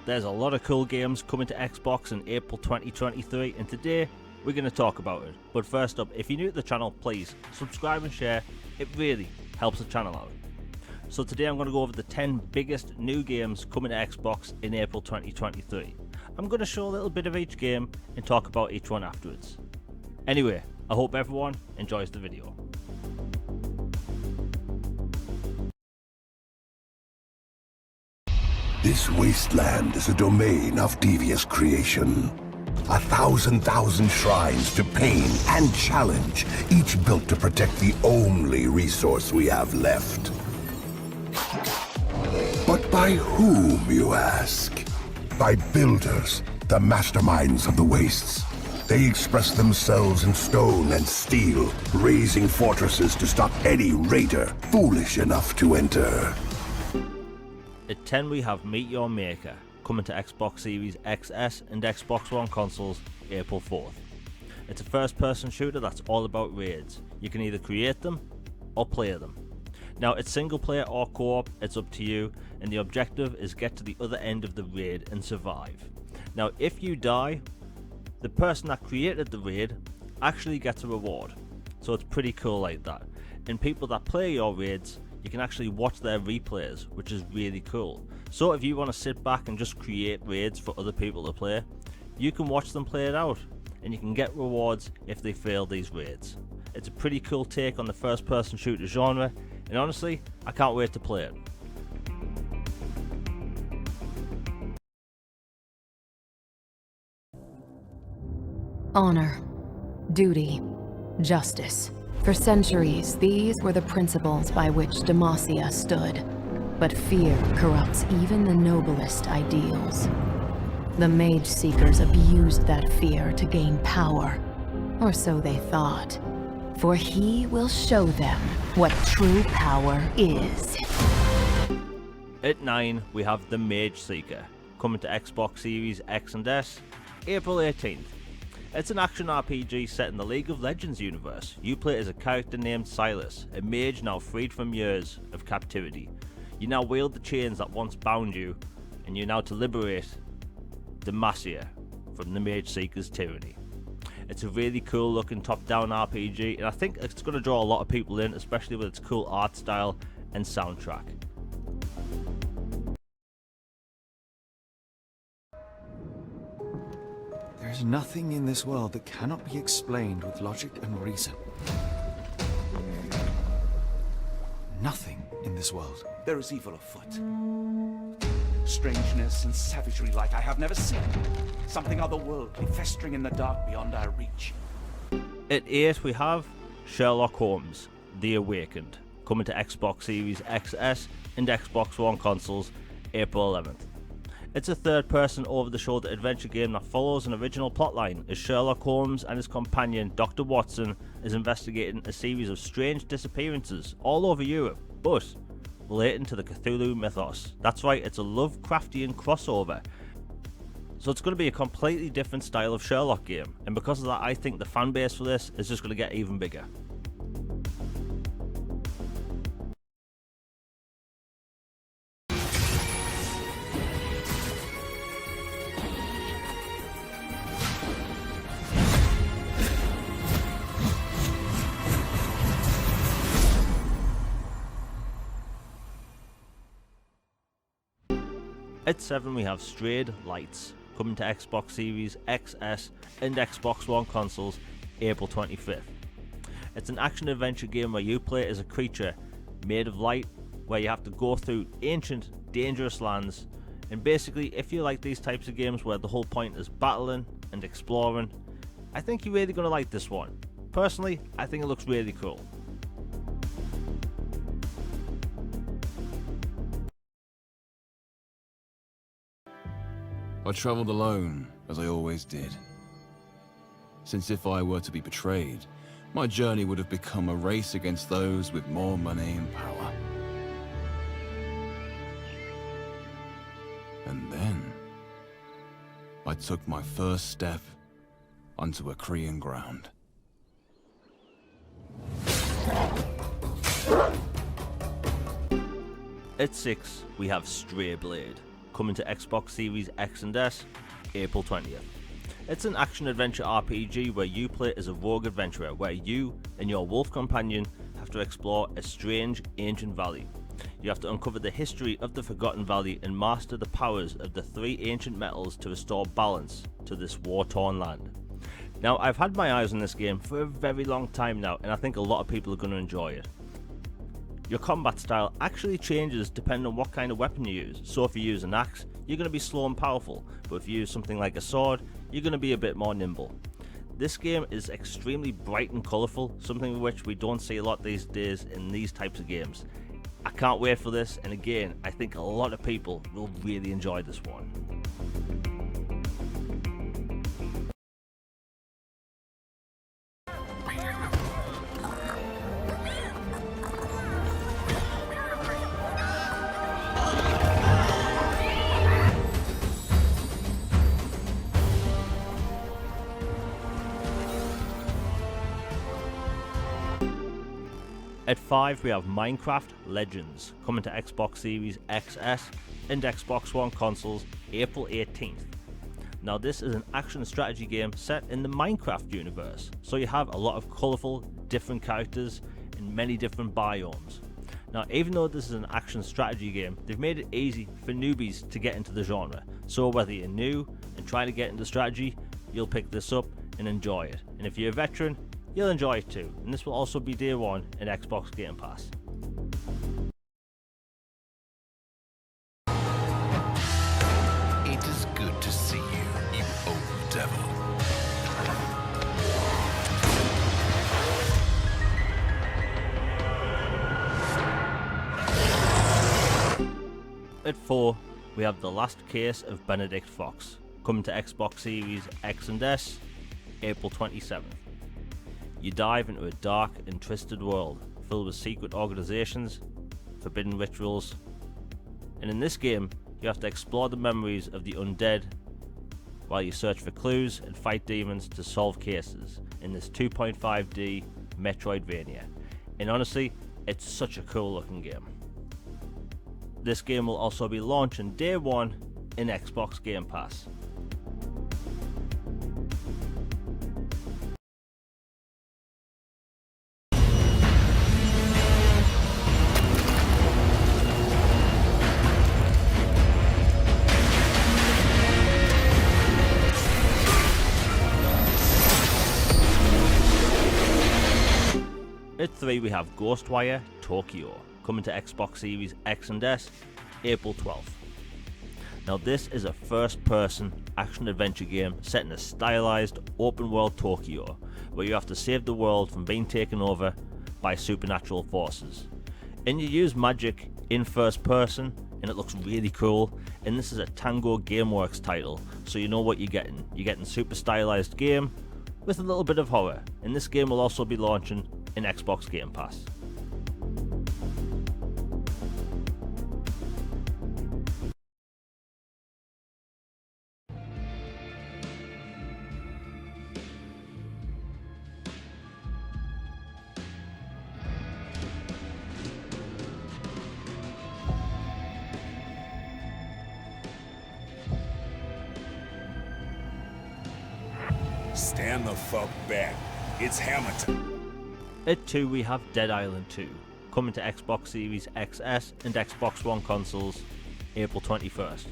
There's a lot of cool games coming to Xbox in April 2023, and today we're going to talk about it. But first up, if you're new to the channel, please subscribe and share. It really helps the channel out. So today I'm going to go over the 10 biggest new games coming to Xbox in April 2023. I'm going to show a little bit of each game and talk about each one afterwards. Anyway, I hope everyone enjoys the video. This wasteland is a domain of devious creation. 1,000 shrines to pain and challenge, each built to protect the only resource we have left. But by whom, you ask? By builders, the masterminds of the wastes. They express themselves in stone and steel, raising fortresses to stop any raider foolish enough to enter. At 10 we have Meet Your Maker, coming to Xbox Series XS and Xbox One consoles April 4th. It's a first-person shooter that's all about raids. You can either create them or play them. Now it's single player or co-op, it's up to you, and the objective is get to the other end of the raid and survive. Now if you die, the person that created the raid actually gets a reward, so it's pretty cool like that. And people that play your raids, you can actually watch their replays, which is really cool. So if you want to sit back and just create raids for other people to play, you can watch them play it out, and you can get rewards if they fail these raids. It's a pretty cool take on the first person shooter genre, and honestly, I can't wait to play it. Honor, duty, justice. For centuries, these were the principles by which Demacia stood. But fear corrupts even the noblest ideals. The Mage Seekers abused that fear to gain power. Or so they thought. For he will show them what true power is. At 9, we have The Mage Seeker, coming to Xbox Series X and S, April 18th. It's an action RPG set in the League of Legends universe. You play as a character named Silas, a mage now freed from years of captivity. You now wield the chains that once bound you, and you're now to liberate Demacia from the Mage Seeker's tyranny. It's a really cool looking top-down RPG, and I think it's going to draw a lot of people in, especially with its cool art style and soundtrack. There is nothing in this world that cannot be explained with logic and reason. Nothing in this world. There is evil afoot. Strangeness and savagery like I have never seen. Something otherworldly festering in the dark beyond our reach. At 8 we have Sherlock Holmes, The Awakened, coming to Xbox Series XS and Xbox One consoles April 11th. It's a third-person over-the-shoulder adventure game that follows an original plotline as Sherlock Holmes and his companion Dr. Watson is investigating a series of strange disappearances all over Europe, but relating to the Cthulhu mythos. That's right, it's a Lovecraftian crossover. So it's going to be a completely different style of Sherlock game, and because of that I think the fan base for this is just going to get even bigger. At 7 we have Strayed Lights, coming to Xbox Series XS and Xbox One consoles April 25th. It's an action-adventure game where you play as a creature made of light, where you have to go through ancient, dangerous lands, and basically if you like these types of games where the whole point is battling and exploring, I think you're really going to like this one. Personally, I think it looks really cool. I travelled alone, as I always did. Since if I were to be betrayed, my journey would have become a race against those with more money and power. And then, I took my first step onto Acrian ground. At 6, we have Stray Blade, coming to Xbox Series X and S, April 20th. It's an action-adventure RPG where you play as a rogue adventurer, where you and your wolf companion have to explore a strange, ancient valley. You have to uncover the history of the Forgotten Valley and master the powers of the 3 ancient metals to restore balance to this war-torn land. Now, I've had my eyes on this game for a very long time now, and I think a lot of people are going to enjoy it. Your combat style actually changes depending on what kind of weapon you use. So if you use an axe, you're going to be slow and powerful, but if you use something like a sword, you're going to be a bit more nimble. This game is extremely bright and colourful, something which we don't see a lot these days in these types of games. I can't wait for this, and again, I think a lot of people will really enjoy this one. At 5 we have Minecraft Legends, coming to Xbox Series XS and Xbox One consoles April 18th. Now this is an action strategy game set in the Minecraft universe, so you have a lot of colourful, different characters in many different biomes. Now even though this is an action strategy game, they've made it easy for newbies to get into the genre, so whether you're new and trying to get into strategy, you'll pick this up and enjoy it, and if you're a veteran, you'll enjoy it too, and this will also be day 1 in Xbox Game Pass. It is good to see you, you old devil. At 4, we have The Last Case of Benedict Fox, coming to Xbox Series X and S, April 27th. You dive into a dark and twisted world filled with secret organizations, forbidden rituals, and in this game you have to explore the memories of the undead while you search for clues and fight demons to solve cases in this 2.5D Metroidvania. And honestly, it's such a cool looking game. This game will also be launching day 1 in Xbox Game Pass. At 3 we have Ghostwire Tokyo, coming to Xbox Series X and S, April 12th. Now this is a first-person action-adventure game set in a stylized open-world Tokyo, where you have to save the world from being taken over by supernatural forces. And you use magic in first person, and it looks really cool, and this is a Tango Gameworks title, so you know what you're getting. You're getting super stylized game with a little bit of horror, and this game will also be launching in Xbox Game Pass. Stand the fuck back. It's Hamilton. At 2 we have Dead Island 2, coming to Xbox Series XS and Xbox One consoles April 21st.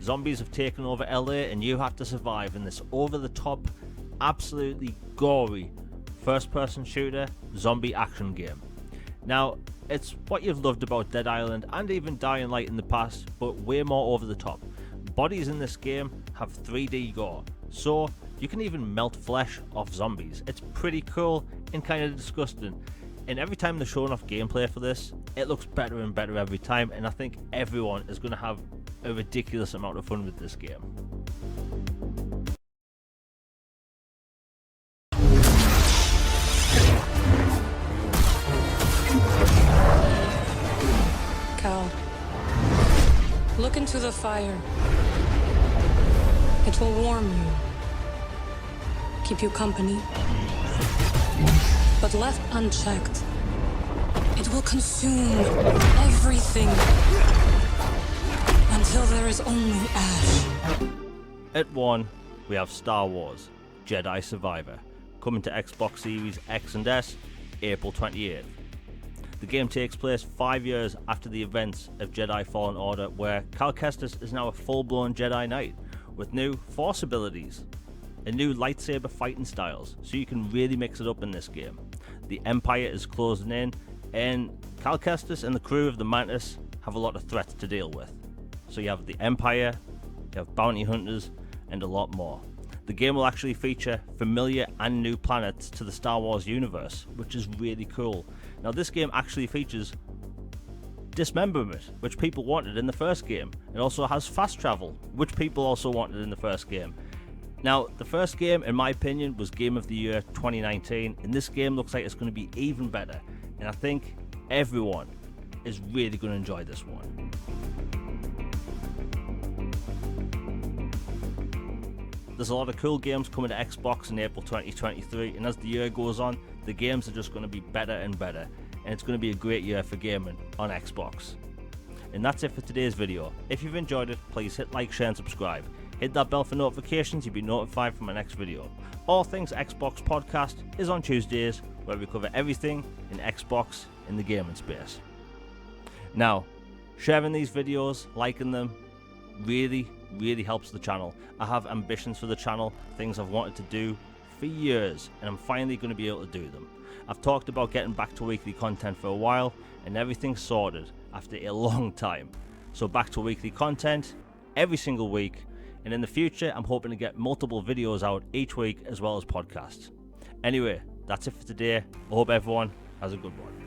Zombies have taken over LA and you have to survive in this over-the-top, absolutely gory first-person shooter zombie action game. Now, it's what you've loved about Dead Island and even Dying Light in the past, but way more over the top. Bodies in this game have 3D gore, so you can even melt flesh off zombies. It's pretty cool and kind of disgusting. And every time they're showing off gameplay for this, it looks better and better every time, and I think everyone is going to have a ridiculous amount of fun with this game. Cal, look into the fire. It will warm you, keep you company. But left unchecked, it will consume everything and until there is only ash. At 1, we have Star Wars Jedi Survivor, coming to Xbox Series X and S, April 28th. The game takes place 5 years after the events of Jedi Fallen Order, where Cal Kestis is now a full-blown Jedi Knight, with new Force abilities and new lightsaber fighting styles, so you can really mix it up in this game. The Empire is closing in, and Cal Kestis and the crew of the Mantis have a lot of threats to deal with. So you have the Empire, you have bounty hunters, and a lot more. The game will actually feature familiar and new planets to the Star Wars universe, which is really cool. Now this game actually features dismemberment, which people wanted in the first game. It also has fast travel, which people also wanted in the first game. Now, the first game, in my opinion, was Game of the Year 2019, and this game looks like it's going to be even better. And I think everyone is really going to enjoy this one. There's a lot of cool games coming to Xbox in April 2023, and as the year goes on, the games are just going to be better and better, and it's going to be a great year for gaming on Xbox. And that's it for today's video. If you've enjoyed it, please hit like, share and subscribe. Hit that bell for notifications, you'll be notified for my next video. All Things Xbox podcast is on Tuesdays, where we cover everything in Xbox in the gaming space. Now, sharing these videos, liking them, really helps the channel. I have ambitions for the channel, things I've wanted to do for years, and I'm finally going to be able to do them. I've talked about getting back to weekly content for a while, and everything's sorted after a long time. So back to weekly content every single week, and in the future I'm hoping to get multiple videos out each week as well as podcasts. Anyway, that's it for today. I hope everyone has a good one.